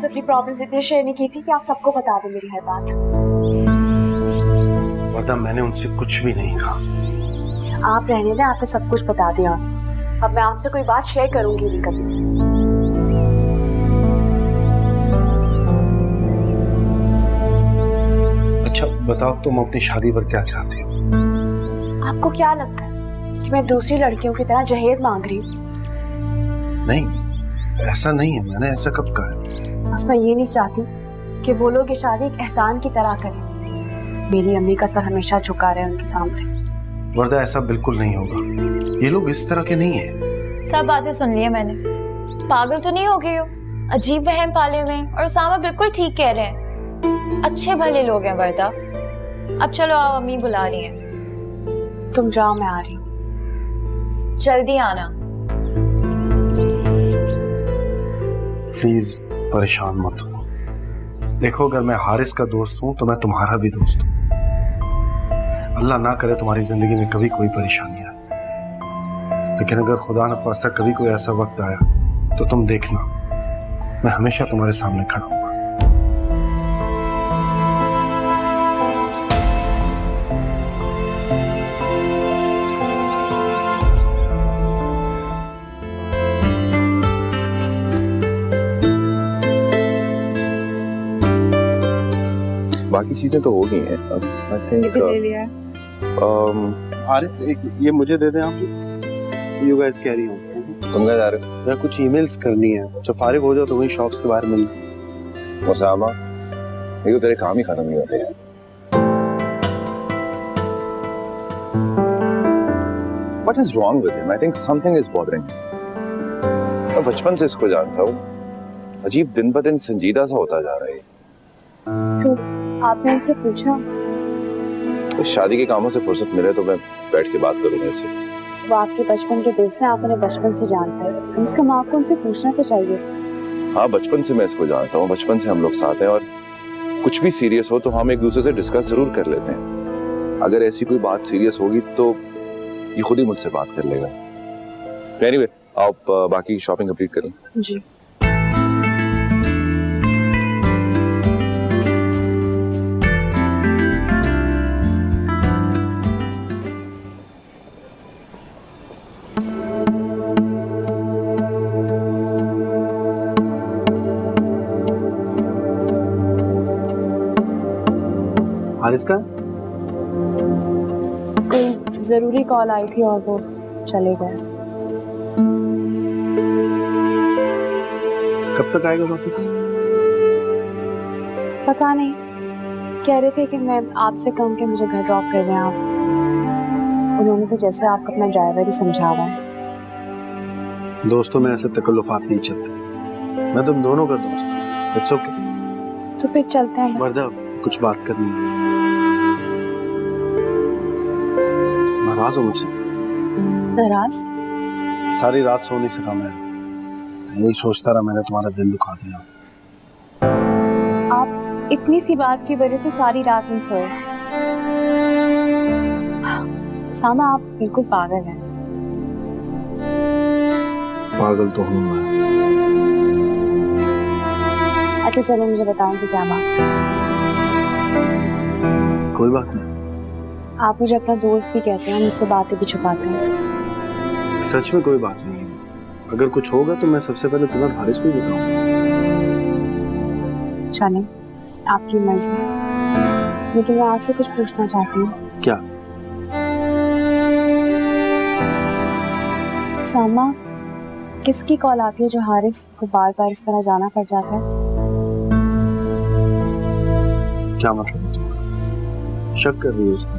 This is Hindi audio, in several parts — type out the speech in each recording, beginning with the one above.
आपसे अपनी प्रॉब्लम्स इसलिए शेयर नहीं की थी कि आप सबको बता दें मेरी हर बात। वरदा मैंने उनसे कुछ भी नहीं कहा। आप रहने दें, आपने सब कुछ बता दिया। अब मैं आपसे कोई बात शेयर करूंगी नहीं कभी। अच्छा बताओ तुम अपनी शादी पर क्या चाहती हो? आपको क्या लगता है कि मैं दूसरी लड़कियों की तरह जहेज मांग रही हूँ? नहीं ऐसा नहीं है, मैंने ऐसा कब कहा है? बस मैं ये नहीं चाहती कि वो लोग ये शादी एक एहसान की तरह करें। मेरी अम्मी का सर हमेशा झुका रहे उनके सामने। वरदा ऐसा बिल्कुल नहीं होगा, ये लोग इस तरह के नहीं है। सब बातें सुन ली है मैंने। पागल तो नहीं हो गई हो? अजीब वहम पाले हुए हैं और उसामा बिल्कुल ठीक कह रहे हैं। अच्छे भले लोग हैं वरदा। अब चलो आओ, अम्मी बुला रही हैं। तुम जाओ, मैं आ रही हूँ। जल्दी आना। प्लीज परेशान मत हो। देखो अगर मैं हारिस का दोस्त हूं तो मैं तुम्हारा भी दोस्त हूं। अल्लाह ना करे तुम्हारी जिंदगी में कभी कोई परेशानी आए, लेकिन अगर खुदा न खास्ता कभी कोई ऐसा वक्त आया तो तुम देखना मैं हमेशा तुम्हारे सामने खड़ा हूँ। बाकी चीजें तो हो गई हैं। आई थिंक ले लिया। हारिस ये मुझे दे दें आप। You guys carry on. तुम क्या जा रहे हो? मैं कुछ ईमेल्स करनी है, जब फारिग हो जाओ तो वही शॉप्स के बाहर मिल। उसामा ये तो तेरे काम ही खत्म नहीं होते हैं। What is wrong with him? I think something is bothering him. मैं बचपन से इसको जानता हूँ, अजीब दिन ब दिन संजीदा सा होता जा रहा है। तो आपने उनसे पूछा? तो शादी के कामों से फुर्सत मिले तो मैं बैठ के बात करूंगा इससे। वो आपके बचपन के दोस्त हैं, आप उन्हें बचपन से जानते हैं। इसका माँ को उनसे पूछना तो चाहिए। हाँ बचपन से मैं इसको जानता हूँ, बचपन से हम लोग साथ हैं और कुछ भी सीरियस हो तो हम एक दूसरे से डिस्कस जरूर कर लेते हैं। अगर ऐसी कोई बात सीरियस होगी तो ये खुद ही मुझसे बात कर लेगा। एनीवे आप बाकी शॉपिंग कंप्लीट करें। जी। हारिस का कोई जरूरी कॉल आई थी और वो चले गए। कब तक आएगा वापस? पता नहीं, कह रहे थे कि मैं आपसे कहूँ कि मुझे घर ड्रॉप कर दें आप। उन्होंने तो जैसे आपको अपना ड्राइवर ही समझा हुआ है। दोस्तों में ऐसे तकल्लुफात नहीं चलते, मैं तुम दोनों का दोस्त हूँ। It's okay. तो फिर चलते हैं। वरदा कुछ बात करनी है। नाराज हो मुझसे? नाराज? सारी रात सो नहीं सका मैं, यही सोचता रहा मैंने तुम्हारा दिल दुखा दिया। आप इतनी सी बात की वजह से सारी रात नहीं सोए? सामा आप बिल्कुल पागल हैं। पागल तो हूँ मैं। अच्छा चलो मुझे बताएं कि क्या बात है। कोई बात नहीं। आप मुझे अपना दोस्त भी कहते हैं, मुझसे बातें भी छुपाते हैं। सच में कोई बात नहीं है, अगर कुछ होगा तो मैं सबसे पहले तुम्हें हारिस को ही बताऊंगा। चलें, आपकी मर्जी, लेकिन मैं आपसे कुछ पूछना चाहती हूँ। क्या? सामा, किसकी कॉल आती है जो हारिस को बार बार इस तरह जाना पड़ जाता है? क्या मतलब है तुम्हारा? शक कर रही हो उसने?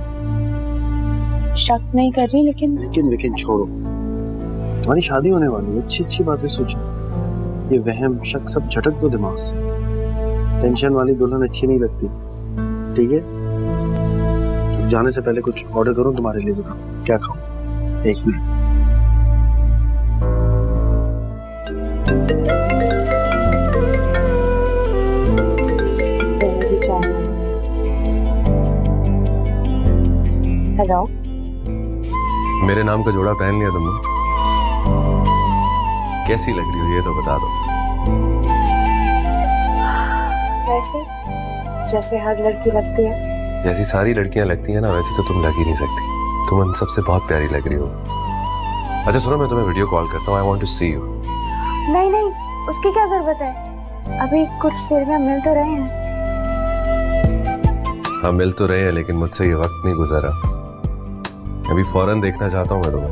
शक नहीं कर रही, लेकिन छोड़ो, तुम्हारी शादी होने वाली है, अच्छी अच्छी बातें सोचो। ये वहम शक सब झटक दो दिमाग से। टेंशन वाली दुल्हन अच्छी नहीं लगती, ठीक है? तो जाने से पहले कुछ ऑर्डर करूं तुम्हारे लिए, बताओ क्या खाऊं? एक मिनट। हेलो, मेरे नाम का जोड़ा पहन लिया तुमने? कैसी लग रही हो ये तो बता दो। ऐसे जैसे हर लड़की लगती है। जैसी सारी लड़कियां लगती हैं ना, वैसे तो तुम लग ही नहीं सकती। तुम उन सबसे बहुत प्यारी लग रही हो। अच्छा सुनो, मैं तुम्हें वीडियो कॉल करता हूँ। I want to see you. नहीं नहीं, उसकी क्या जरूरत है, अभी कुछ देर में मिल तो रहे हैं। हाँ मिल तो रहे हैं, लेकिन मुझसे ये वक्त नहीं गुजरा। अभी फौरन देखना चाहता हूँ मैं तुम्हें।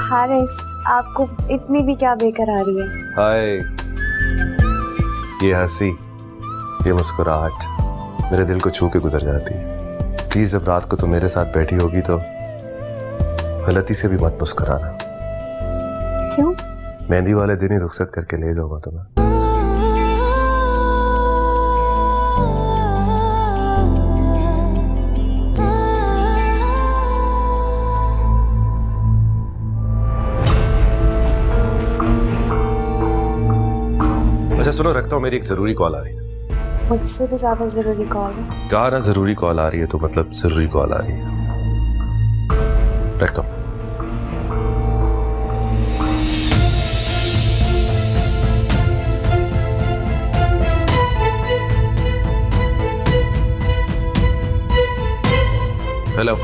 हारिस, आपको इतनी भी क्या बेकरारी है? हाय, ये हंसी, ये मुस्कुराहट मेरे दिल को छू के गुजर जाती है। प्लीज जब रात को तुम मेरे साथ बैठी होगी तो गलती से भी मत मुस्कुराना। क्यों? मेहंदी वाले दिन ही रुखसत करके ले जाऊंगा तुम्हें। अच्छा सुनो, रखता हूँ, मेरी एक जरूरी कॉल आ रही है। मुझसे भी ज्यादा जरूरी कॉल है। कहा ना जरूरी कॉल आ रही है, तो मतलब जरूरी कॉल आ रही है। रखता हूँ। हेलो।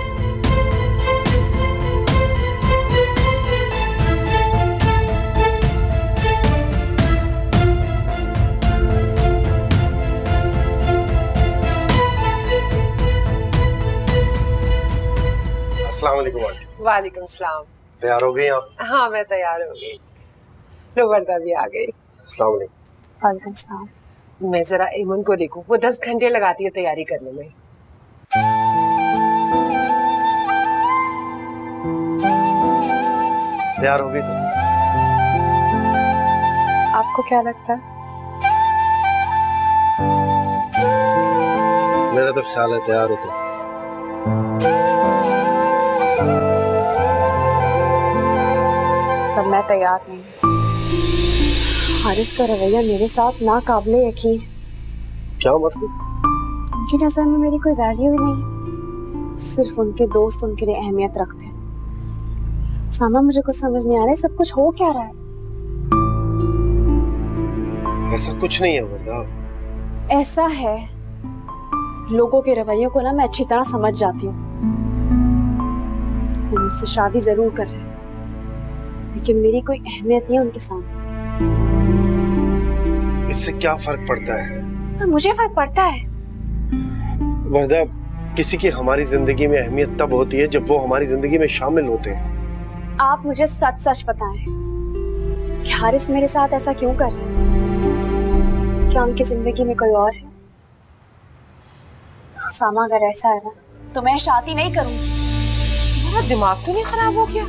अस्सलाम वालेकुम आंटी। वालेकुम सलाम। तैयार हो गई आप? हाँ मैं तैयार हो गई। लो वर्दा भी आ गई। अस्सलाम वालेकुम। वालेकुम सलाम। मैं जरा ईमन को देखूं, वो 10 घंटे लगाती है तैयारी करने में। तैयार हो गई तुम? आपको क्या लगता है? मेरा तो ख्याल है तैयार हो तुम। तब मैं तैयार नहीं। हारिस का रवैया मेरे साथ नाकाबिले यकीन। क्या मतलब? उनकी नजर में मेरी कोई वैल्यू ही नहीं है। सिर्फ उनके दोस्त उनके लिए अहमियत रखते हैं। सामा, मुझे कुछ समझ नहीं आ रहा है, सब कुछ हो क्या रहा है? ऐसा कुछ नहीं है वर्दा। ऐसा है, लोगों के रवैयों को ना मैं अच्छी तरह समझ जाती हूँ। वो मुझसे शादी जरूर कर रहे हैं, लेकिन मेरी कोई अहमियत नहीं है उनके सामने। इससे क्या फर्क पड़ता है? मुझे फर्क पड़ता है। वर्दा, किसी की हमारी जिंदगी में अहमियत तब होती है जब वो हमारी जिंदगी में शामिल होते हैं। आप मुझे सच सच बताएं कि हारिस मेरे साथ ऐसा क्यों कर रहे हैं? क्या उनकी जिंदगी में कोई और है? सामा, अगर ऐसा है ना तो मैं शादी नहीं करूंगी। तुम्हारा दिमाग तो नहीं खराब हो गया?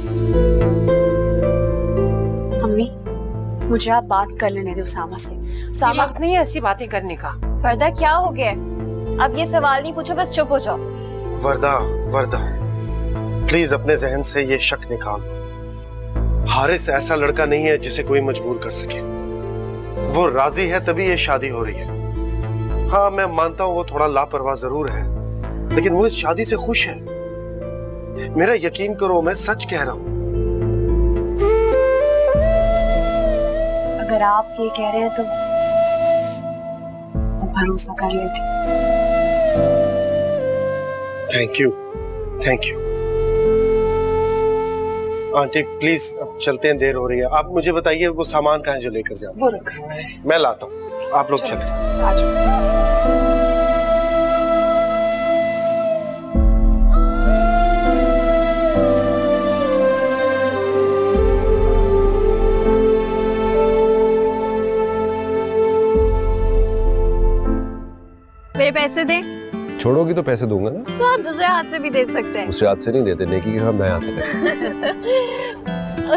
अम्मी, मुझे आप बात कर लेने दो सामा से। सामा, वक्त नहीं है ऐसी बातें करने का। वर्दा क्या हो गया? अब ये सवाल नहीं पूछो, बस चुप हो जाओ। वर्दा, वर्दा, प्लीज अपने जहन से ये शक निकाल। हारिस ऐसा लड़का नहीं है जिसे कोई मजबूर कर सके। वो राजी है तभी ये शादी हो रही है। हाँ मैं मानता हूँ वो थोड़ा लापरवाह जरूर है, लेकिन वो इस शादी से खुश है। मेरा यकीन करो, मैं सच कह रहा हूँ। अगर आप ये कह रहे हैं तो मैं भरोसा कर लेती। Thank you, thank you. Aunty please अब चलते हैं, देर हो रही है। आप मुझे बताइए वो सामान कहाँ है जो लेकर जाओ? वो रखा हुआ है। मैं लाता हूँ, आप लोग चलें। आ जाओ। मेरे पैसे दे। छोड़ोगी तो पैसे दूंगा ना। तो आप दूसरे हाथ से भी दे सकते हैं। दूसरे हाथ से नहीं देते, नेकी के काम दाएं हाथ से करते।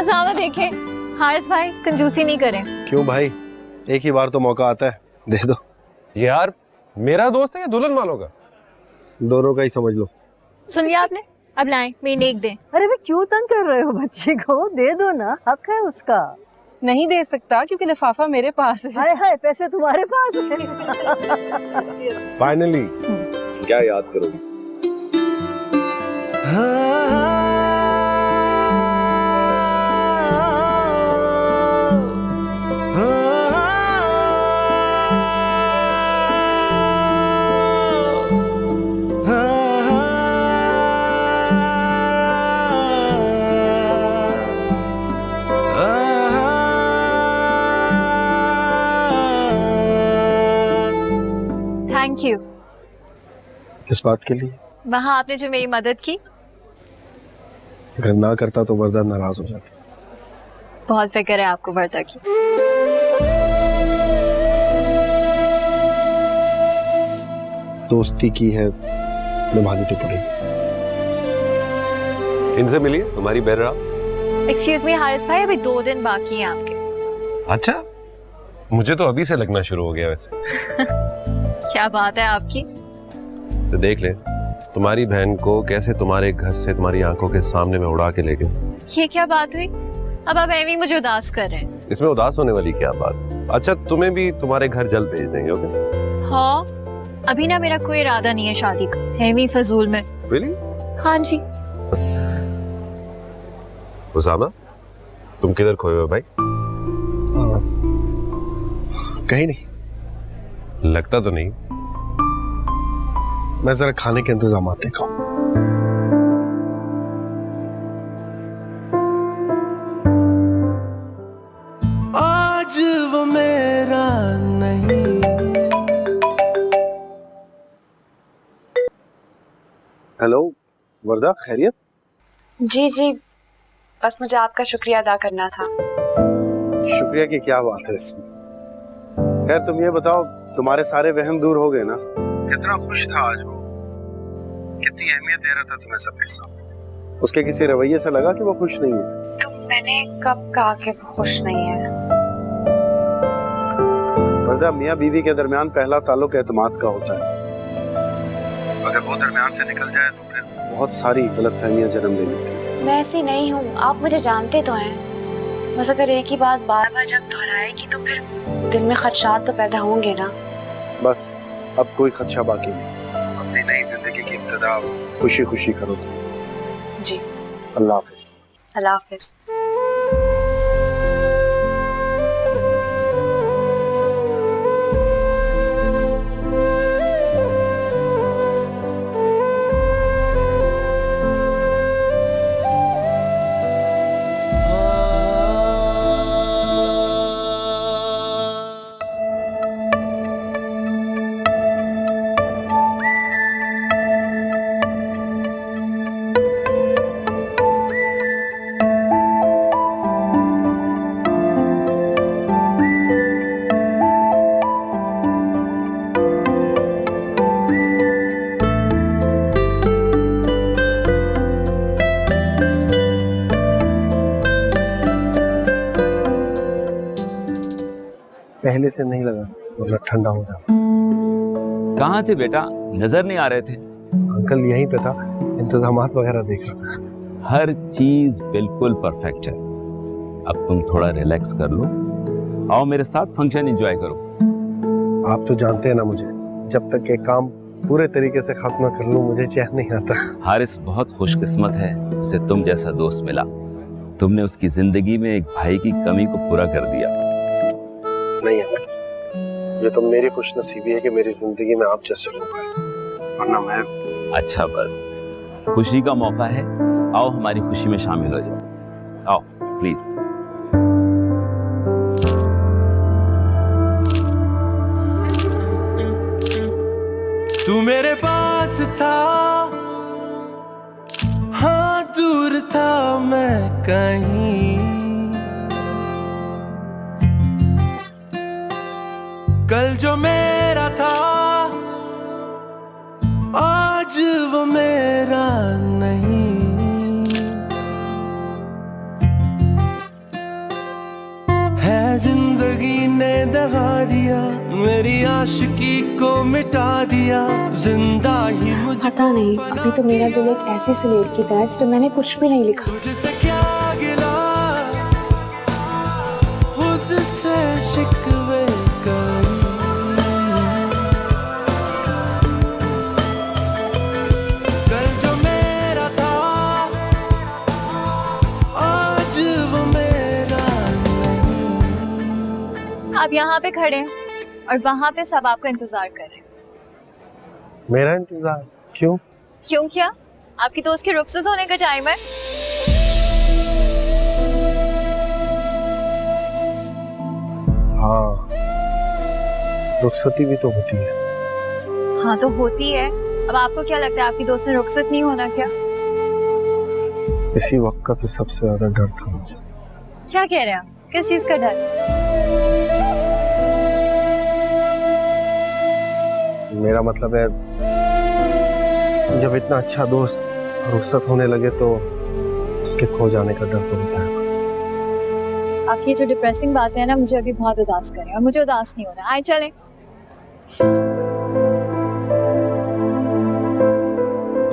उसामा देखे, हारिस भाई कंजूसी नहीं करें। क्यों भाई, एक ही बार तो मौका आता है, दे दो। यार मेरा दोस्त है या दुल्हन वालों का? दोनों का ही समझ लो। सुन लिया आपने? अब लाएं, मेरी नेक दें। अरे वे क्यों तंग कर रहे हो बच्चे को? दे दो ना, हक है उसका। नहीं दे सकता क्योंकि लिफाफा मेरे पास है। हाय हाय, पैसे तुम्हारे पास है। फाइनली क्या याद करोगी? Thank you. किस बात के लिए? वहाँ आपने जो मेरी मदद की। अगर ना करता तो वरदा नाराज हो जाती। बहुत फिक्र है आपको वर्दा की। दोस्ती की है, निभानी तो पड़ेगी। इनसे मिलिए, हमारी बहरा। एक्सक्यूज मी हारिस भाई, अभी 2 दिन बाकी हैं आपके। अच्छा, मुझे तो अभी से लगना शुरू हो गया वैसे। क्या बात है आपकी। तो देख ले, तुम्हारी बहन को कैसे तुम्हारे घर से तुम्हारी आंखों के सामने में उड़ा के ले गई। ये क्या बात हुई? अब आप एवी मुझे उदास कर रहे हैं। इसमें उदास होने वाली क्या बात। अच्छा, तुम्हें भी तुम्हारे घर जल्द भेज देंगे। ओके? हाँ, अभी ना मेरा कोई इरादा नहीं है शादी का। एवी फजूल में। रियली? हाँ जी। उसामा, तुम किधर खोए हो भाई? कहीं नहीं। लगता तो नहीं। मैं जरा खाने के इंतजाम देखा हूं। आज वो मेरा नहीं। हेलो वरदा, खैरियत? जी जी, बस मुझे आपका शुक्रिया अदा करना था। शुक्रिया की क्या बात है इसमें। खैर तुम ये बताओ, तुम्हारे सारे वहम दूर हो गए ना? कितना खुश था आज वो, कितनी अहमियत दे रहा था तुम्हें सबके सामने। उसके किसी रवैये से लगा कि वो खुश नहीं है? तो मैंने कब कहा कि वो खुश नहीं है? वरदा, मियाँ बीवी के दरमियान पहला ताल्लुक एतमाद का होता है। अगर वो दरमियान से निकल जाए तो फिर बहुत सारी गलतफहमियां जन्म ले लेती हैं। मैं ऐसी नहीं हूँ, आप मुझे जानते तो हैं। बस अगर एक ही बात बार बार जब दोहराएगी तो फिर दिल में खदशात तो पैदा होंगे ना। बस अब कोई खदशा बाकी नहीं। अपनी नई जिंदगी की इब्तिदा खुशी खुशी करो तुम। जी, अल्लाह हाफिज। अल्लाह हाफिज। पहले से नहीं लगा, मतलब ठंडा हो जाता। कहाँ थे बेटा, नजर नहीं आ रहे थे। अंकल यहीं पे था, इंतजामात वगैरह देख रहा था। हर चीज बिल्कुल परफेक्ट है। अब तुम थोड़ा रिलैक्स कर लो, आओ मेरे साथ फंक्शन एंजॉय करो। आप तो जानते हैं ना मुझे, जब तक ये काम पूरे तरीके से खत्म न कर लूं मुझे चैन नहीं आता। हारिस बहुत खुशकिस्मत है, उसे तुम जैसा दोस्त मिला। तुमने उसकी जिंदगी में एक भाई की कमी को पूरा कर दिया। नहीं अंकल, ये तो मेरी खुशनसीबी है कि मेरी जिंदगी में आप जैसे लोग हैं, वरना मैं। अच्छा बस, खुशी का मौका है, आओ हमारी खुशी में शामिल हो जाओ। आओ प्लीज। तू मेरे पास था, हाँ दूर था मैं कहीं। कल जो मेरा था आज वो मेरा नहीं। है जिंदगी ने दगा दिया, मेरी आशिकी को मिटा दिया, जिंदा ही मुझे पता नहीं, अभी तो मेरा दिल एक ऐसी स्लेट की तरह जिसपे मैंने कुछ भी नहीं लिखा। मुझसे क्या गिला, खुद से शिकवे करी। कल जो मेरा था आज वो मेरा नहीं। आप यहाँ पे खड़े हैं और वहाँ पे सब आपका इंतजार कर रहे हैं। मेरा इंतजार क्यों? क्यों क्या? आपकी दोस्त के रुखसत होने का टाइम है। हाँ, रुखसती भी तो होती है, हाँ तो होती है। अब आपको क्या लगता है आपकी दोस्त ने रुखसत नहीं होना क्या? इसी वक्त का तो सबसे ज्यादा डर था मुझे। क्या कह रहे हैं आप? किस चीज का डर? मेरा मतलब है, जब इतना अच्छा दोस्त रुखसत होने लगे तो उसके खो जाने का डर तो होता है। आपकी जो डिप्रेसिंग बातें हैं ना, मुझे अभी बहुत उदास करें और मुझे उदास नहीं होना। आए चलें।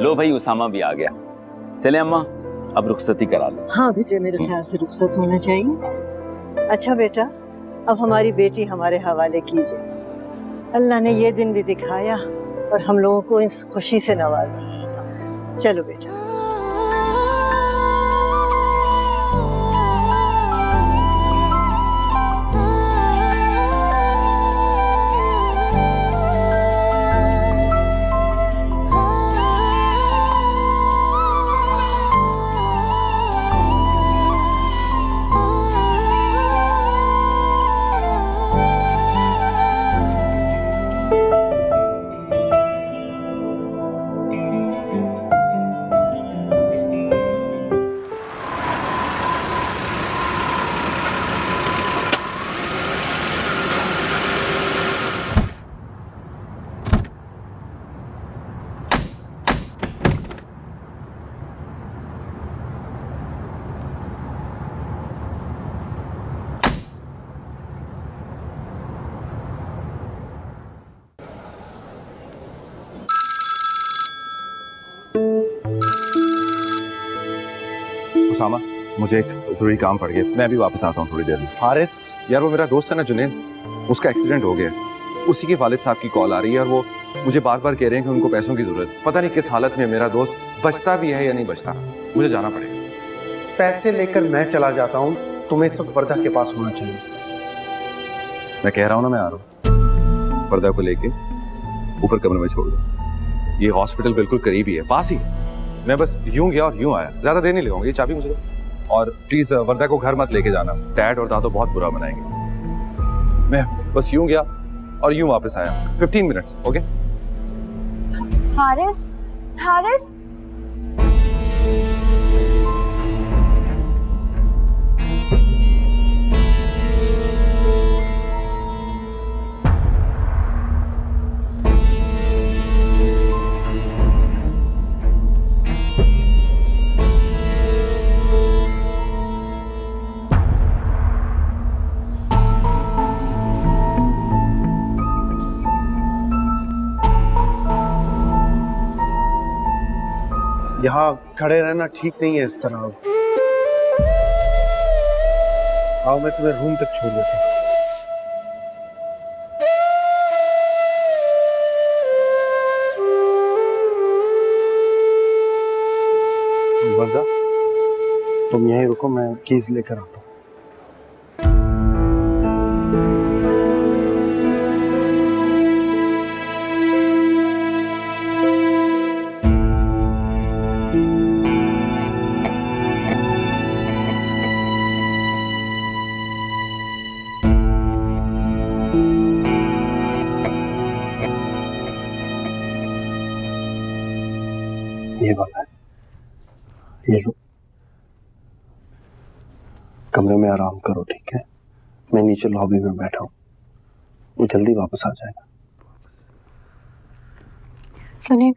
लो भाई, उसामा भी आ गया। चले अम्मा, अब रुखसती करा लो। हाँ बेटे, मेरे ख्याल से रुखसत होना चाहिए। अच्छा बेटा, अब हमारी बेटी हमारे हवाले कीजिए। अल्लाह ने ये दिन भी दिखाया और हम लोगों को इस खुशी से नवाजा। चलो बेटा। उसामा, मुझे एक जरूरी काम पड़ गया, मैं अभी वापस आता हूँ थोड़ी देर में। हारिस, यार वो मेरा दोस्त है ना जुनैद, उसका एक्सीडेंट हो गया। उसी के वालिद साहब की कॉल आ रही है और वो मुझे बार बार कह रहे हैं कि उनको पैसों की जरूरत है। पता नहीं किस हालत में मेरा दोस्त बचता भी है या नहीं बचता। मुझे जाना पड़ेगा। पैसे लेकर मैं चला जाता हूँ, तुम्हें इस वक्त वर्दा के पास होना चाहिए। मैं कह रहा हूँ ना, मैं आ रहा हूँ। पर्दा को लेके ऊपर कमरे में छोड़ दो। ये हॉस्पिटल बिल्कुल करीब ही है, पास ही। मैं बस यूं गया और यूं आया, ज्यादा देर नहीं लगाऊंगा। ये चाबी मुझे दो। और प्लीज वर्दा को घर मत लेके जाना, डैड और दादो बहुत बुरा मनाएंगे। मैं बस यूं गया और यूं वापस आया। 15 मिनट्स, ओके? हारिस, हारिस, यहाँ खड़े रहना ठीक नहीं है इस तरह। आओ, मैं तुम्हें रूम तक छोड़ देता हूँ। वर्दा, तुम यहीं रुको, मैं कीज लेकर आता हूँ। ये वाला है, ये लो। कमरे में आराम करो, ठीक है? मैं नीचे लॉबी में बैठा हूँ, वो जल्दी वापस आ जाएगा। सुनिए,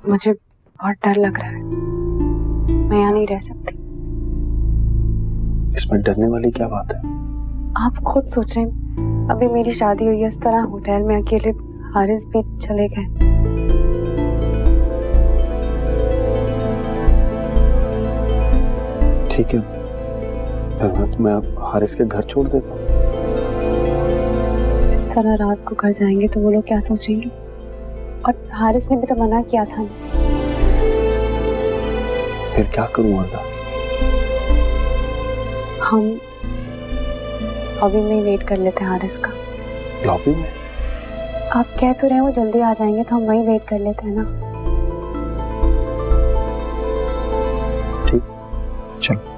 मुझे बहुत डर लग रहा है। मैं यहाँ नहीं रह सकती। इसमें डरने वाली क्या बात है? आप खुद सोचें, अभी मेरी शादी हुई है, इस तरह होटल में अकेले हारिस भी चले गए। ठीक है, मैं अब हारिस के घर छोड़ देता हूँ। इस तरह रात को घर जाएंगे तो वो लोग क्या सोचेंगे? और हारिस ने भी तो मना किया था। फिर क्या करूँ वर्दा? हम लॉबी में ही वेट कर लेते हैं हारिस का। लॉबी में? आप कह तो रहे हैं वो जल्दी आ जाएंगे, तो हम वहीं वेट कर लेते हैं ना। ठीक, चलो।